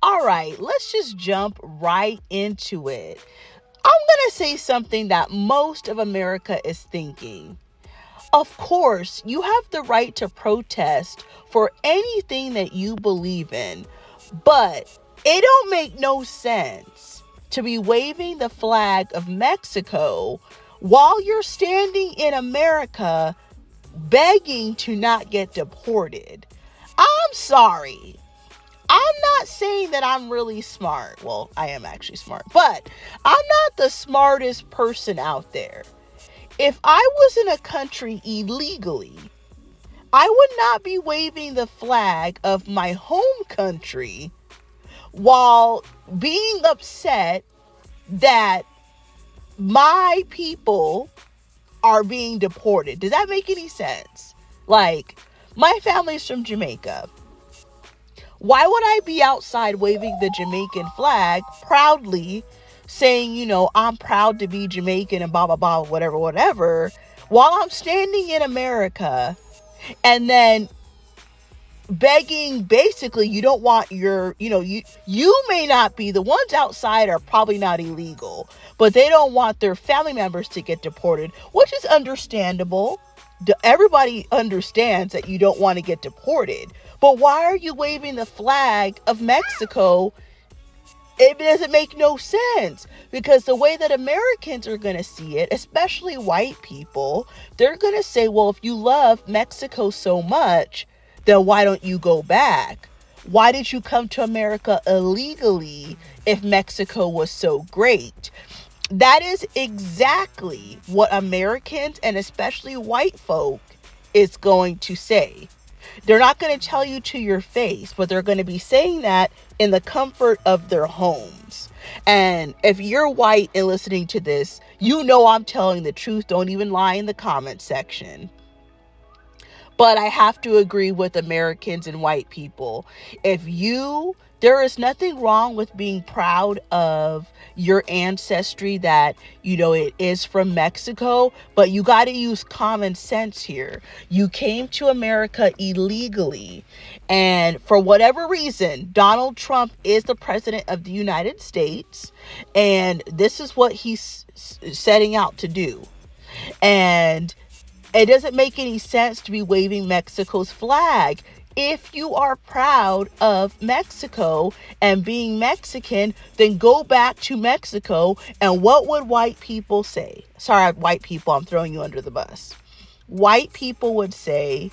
All right, let's just jump right into it. I'm going to say something that most of America is thinking. Of course, you have the right to protest for anything that you believe in, but it don't make no sense to be waving the flag of Mexico while you're standing in America begging to not get deported. I'm sorry. I'm not saying that I'm really smart. Well, I am actually smart, but I'm not the smartest person out there. If I was in a country illegally, I would not be waving the flag of my home country while being upset that my people are being deported. Does that make any sense? Like, my family's from Jamaica. Why would I be outside waving the Jamaican flag proudly, saying, I'm proud to be Jamaican and blah, blah, blah, whatever, while I'm standing in America and then begging, basically, you don't want you may not be, the ones outside are probably not illegal, but they don't want their family members to get deported, which is understandable. Everybody understands that you don't want to get deported, but why are you waving the flag of Mexico? It doesn't make no sense, because the way that Americans are going to see it, especially white people, they're going to say, well, if you love Mexico so much, then why don't you go back? Why did you come to America illegally if Mexico was so great? That is exactly what Americans, and especially white folk, is going to say. They're not going to tell you to your face, but they're going to be saying that in the comfort of their homes. And if you're white and listening to this, I'm telling the truth. Don't even lie in the comment section. But I have to agree with Americans and white people. There is nothing wrong with being proud of your ancestry, that, it is from Mexico, but you got to use common sense here. You came to America illegally, and for whatever reason, Donald Trump is the president of the United States, and this is what he's setting out to do. And it doesn't make any sense to be waving Mexico's flag. If you are proud of Mexico and being Mexican, then go back to Mexico. And what would white people say? Sorry, white people, I'm throwing you under the bus. White people would say,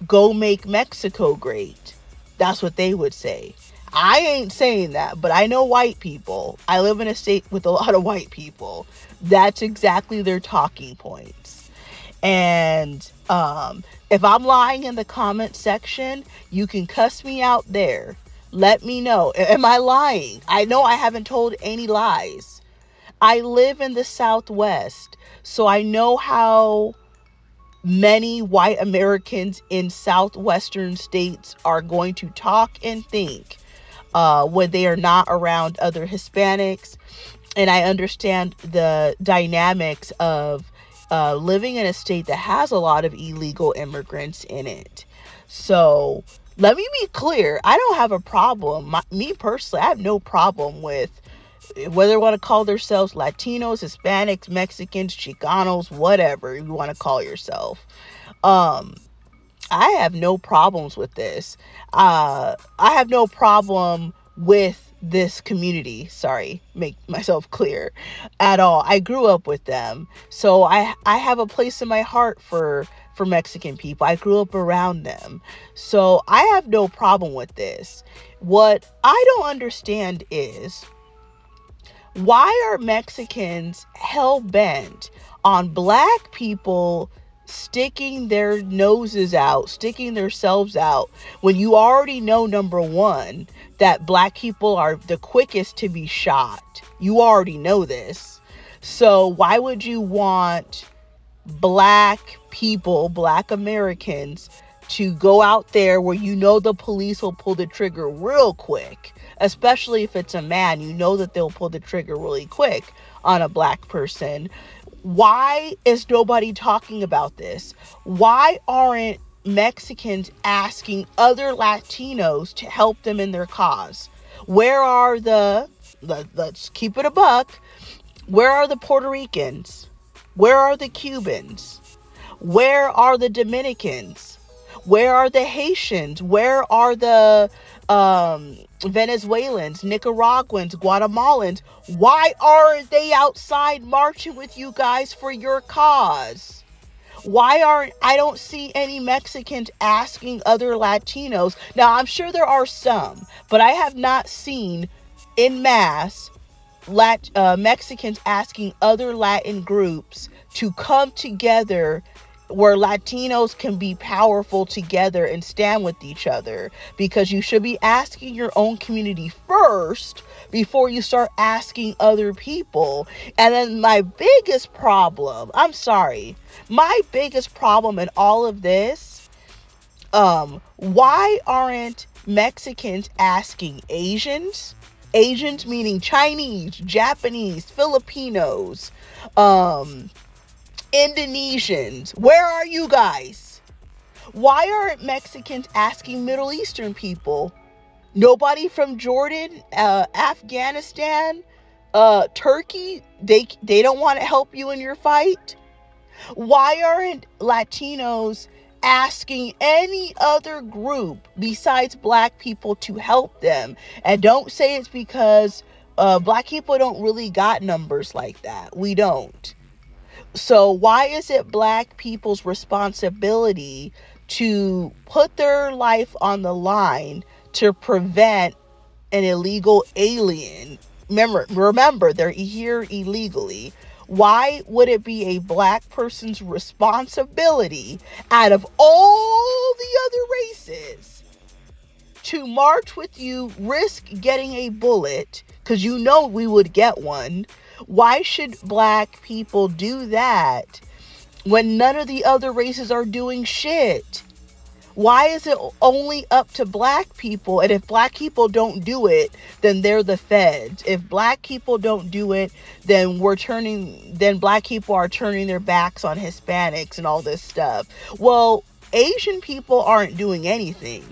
go make Mexico great. That's what they would say. I ain't saying that, but I know white people. I live in a state with a lot of white people. That's exactly their talking points. And if I'm lying in the comment section, you can cuss me out there. Let me know. Am I lying? I know I haven't told any lies. I live in the Southwest, so I know how many white Americans in Southwestern states are going to talk and think when they are not around other Hispanics. And I understand the dynamics of living in a state that has a lot of illegal immigrants in it. So let me be clear. I don't have a problem. Me personally, I have no problem with whether they want to call themselves Latinos, Hispanics, Mexicans, Chicanos, whatever you want to call yourself. I have no problems with this. I have no problem with this community. Sorry, make myself clear at all. I grew up with them. So I have a place in my heart for Mexican people. I grew up around them. So I have no problem with this. What I don't understand is, why are Mexicans hell-bent on black people sticking their noses out, sticking themselves out, when you already know, number one, that black people are the quickest to be shot? You already know this. So why would you want black people, black Americans, to go out there where the police will pull the trigger real quick? Especially if it's a man, that they'll pull the trigger really quick on a black person. Why is nobody talking about this? Why aren't Mexicans asking other Latinos to help them in their cause? Where are let's keep it a buck, where are the Puerto Ricans? Where are the Cubans? Where are the Dominicans? Where are the Haitians? Where are the Venezuelans, Nicaraguans, Guatemalans? Why aren't they outside marching with you guys for your cause? I don't see any Mexicans asking other Latinos. Now, I'm sure there are some, but I have not seen en masse Mexicans asking other Latin groups to come together where Latinos can be powerful together and stand with each other, because you should be asking your own community first before you start asking other people. And then my biggest problem in all of this, why aren't Mexicans asking Asians meaning Chinese, Japanese, Filipinos, Indonesians, where are you guys? Why aren't Mexicans asking Middle Eastern people? Nobody from Jordan, Afghanistan, Turkey, they don't want to help you in your fight? Why aren't Latinos asking any other group besides Black people to help them? And don't say it's because Black people don't really got numbers like that. We don't. So why is it Black people's responsibility to put their life on the line to prevent an illegal alien? Remember, they're here illegally. Why would it be a Black person's responsibility out of all the other races to march with you, risk getting a bullet, because you know we would get one? Why should Black people do that when none of the other races are doing shit? Why is it only up to Black people? And if Black people don't do it, then they're the feds. If Black people don't do it, then Black people are turning their backs on Hispanics and all this stuff. Well, Asian people aren't doing anything.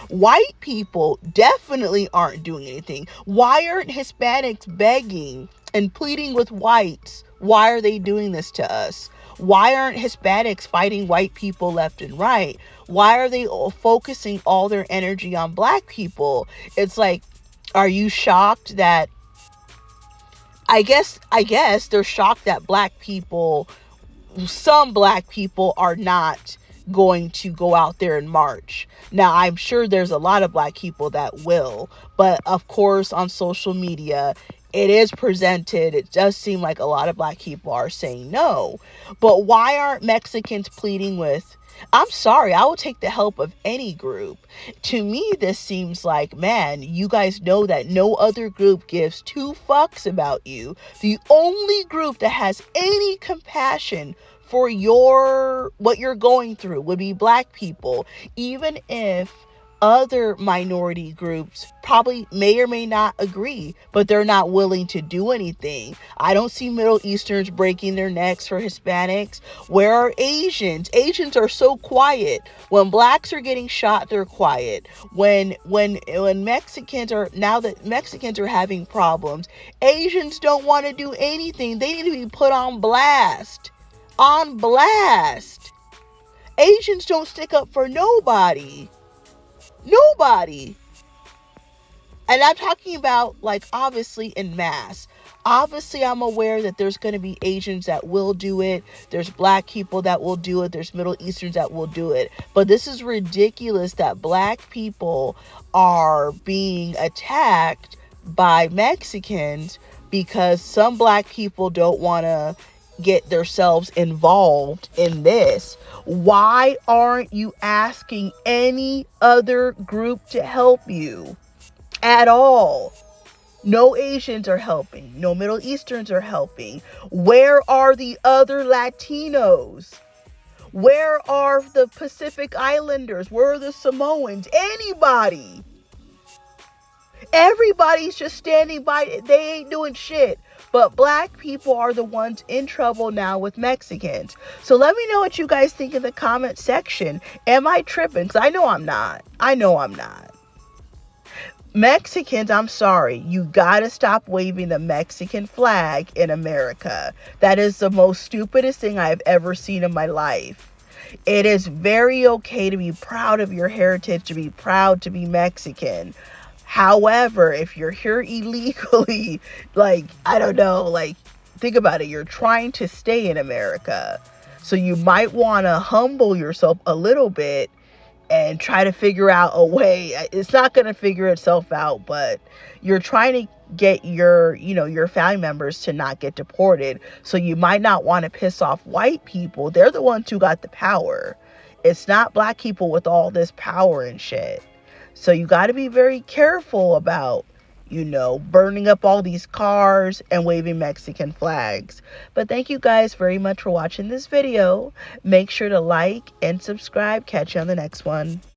White people definitely aren't doing anything. Why aren't Hispanics begging and pleading with whites? Why are they doing this to us? Why aren't Hispanics fighting white people left and right? Why are they focusing all their energy on Black people? It's like, are you shocked that, I guess they're shocked that some Black people are not going to go out there and march. Now, I'm sure there's a lot of Black people that will, but of course on social media, it does seem like a lot of Black people are saying no. But why aren't Mexicans pleading with, I'm sorry, I will take the help of any group? To me, this seems like, man, you guys know that no other group gives two fucks about you. The only group that has any compassion for what you're going through would be Black people, even if other minority groups probably may or may not agree, but they're not willing to do anything. I don't see Middle Easterns breaking their necks for Hispanics. Where are Asians? Asians are so quiet. When Blacks are getting shot, they're quiet. When Mexicans are having problems, Asians don't want to do anything. They need to be put on blast. On blast. Asians don't stick up for nobody. Nobody. And I'm talking about, like, obviously en masse. Obviously, I'm aware that there's going to be Asians that will do it. There's Black people that will do it. There's Middle Easterns that will do it. But this is ridiculous that Black people are being attacked by Mexicans because some Black people don't want to get themselves involved in this. Why aren't you asking any other group to help you at all? No Asians are helping. No Middle Easterns are helping. Where are the other Latinos? Where are the Pacific Islanders? Where are the Samoans? Anybody? Everybody's just standing by. They ain't doing shit. But Black people are the ones in trouble now with Mexicans. So let me know what you guys think in the comment section. Am I tripping? Because I know I'm not. Mexicans, I'm sorry, you gotta stop waving the Mexican flag in America. That is the most stupidest thing I've ever seen in my life. It is very okay to be proud of your heritage, to be proud to be Mexican. However, if you're here illegally, like, I don't know, like, think about it. You're trying to stay in America. So you might want to humble yourself a little bit and try to figure out a way. It's not going to figure itself out, but you're trying to get your family members to not get deported. So you might not want to piss off white people. They're the ones who got the power. It's not black people with all this power and shit. So you got to be very careful about, burning up all these cars and waving Mexican flags. But thank you guys very much for watching this video. Make sure to like and subscribe. Catch you on the next one.